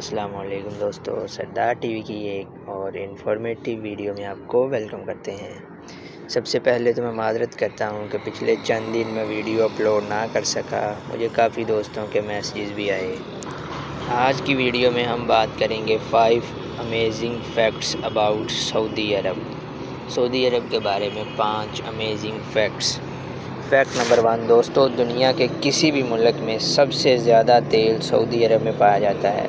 السلام علیکم دوستو، سردار ٹی وی کی ایک اور انفارمیٹیو ویڈیو میں آپ کو ویلکم کرتے ہیں۔ سب سے پہلے تو میں معذرت کرتا ہوں کہ پچھلے چند دن میں ویڈیو اپلوڈ نہ کر سکا، مجھے کافی دوستوں کے میسیجز بھی آئے۔ آج کی ویڈیو میں ہم بات کریں گے 5 امیزنگ فیکٹس اباؤٹ سعودی عرب۔ سعودی عرب کے بارے میں 5 امیزنگ فیکٹس۔ فیکٹ نمبر 1 دوستو، دنیا کے کسی بھی ملک میں سب سے زیادہ تیل سعودی عرب میں پایا جاتا ہے۔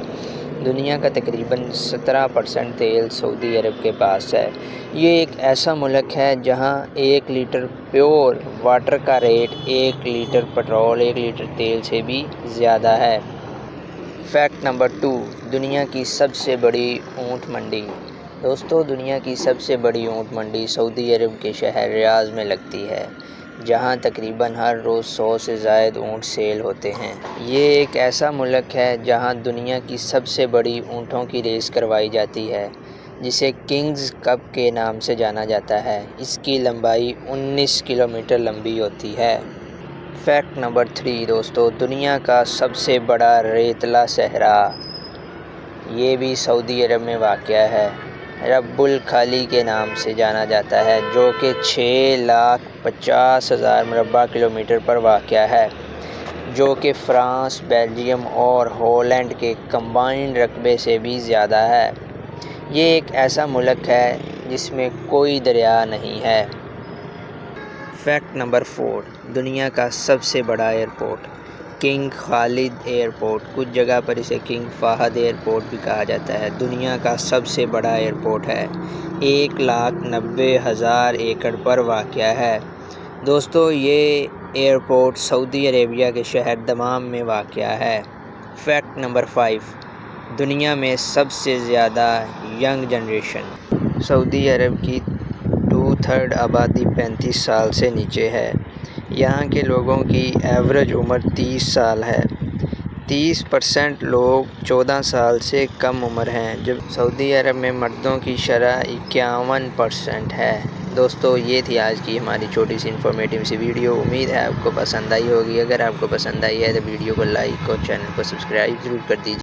دنیا کا تقریباً 17% تیل سعودی عرب کے پاس ہے۔ یہ ایک ایسا ملک ہے جہاں 1 لیٹر پیور واٹر کا ریٹ 1 لیٹر پیٹرول، 1 لیٹر تیل سے بھی زیادہ ہے۔ فیکٹ نمبر 2، دنیا کی سب سے بڑی اونٹ منڈی۔ دوستو، دنیا کی سب سے بڑی اونٹ منڈی سعودی عرب کے شہر ریاض میں لگتی ہے، جہاں تقریباً ہر روز 100 سے زائد اونٹ سیل ہوتے ہیں۔ یہ ایک ایسا ملک ہے جہاں دنیا کی سب سے بڑی اونٹوں کی ریس کروائی جاتی ہے، جسے کنگز کپ کے نام سے جانا جاتا ہے۔ اس کی لمبائی 19 کلومیٹر لمبی ہوتی ہے۔ فیکٹ نمبر 3 دوستو، دنیا کا سب سے بڑا ریتلا صحرا، یہ بھی سعودی عرب میں واقع ہے، رب الخالی کے نام سے جانا جاتا ہے، جو کہ 6,50,000 مربع کلومیٹر پر واقع ہے، جو کہ فرانس، بیلجیم اور ہالینڈ کے کمبائنڈ رقبے سے بھی زیادہ ہے۔ یہ ایک ایسا ملک ہے جس میں کوئی دریا نہیں ہے۔ فیکٹ نمبر 4، دنیا کا سب سے بڑا ایئرپورٹ، کنگ خالد ایئرپورٹ، کچھ جگہ پر اسے کنگ فہد ایئرپورٹ بھی کہا جاتا ہے، دنیا کا سب سے بڑا ایئرپورٹ ہے، 1,90,000 ایکڑ پر واقع ہے۔ دوستو، یہ ایئرپورٹ سعودی عربیہ کے شہر دمام میں واقع ہے۔ فیکٹ نمبر 5، دنیا میں سب سے زیادہ ینگ جنریشن۔ سعودی عرب کی 2/3 آبادی 35 سال سے نیچے ہے۔ یہاں کے لوگوں کی ایوریج عمر 30 سال ہے۔ 30% لوگ 14 سال سے کم عمر ہیں، جب سعودی عرب میں مردوں کی شرح 51% ہے۔ دوستو، یہ تھی آج کی ہماری چھوٹی سی انفارمیٹیو سی ویڈیو۔ امید ہے آپ کو پسند آئی ہوگی۔ اگر آپ کو پسند آئی ہے تو ویڈیو کو لائک اور چینل کو سبسکرائب ضرور کر دیجیے۔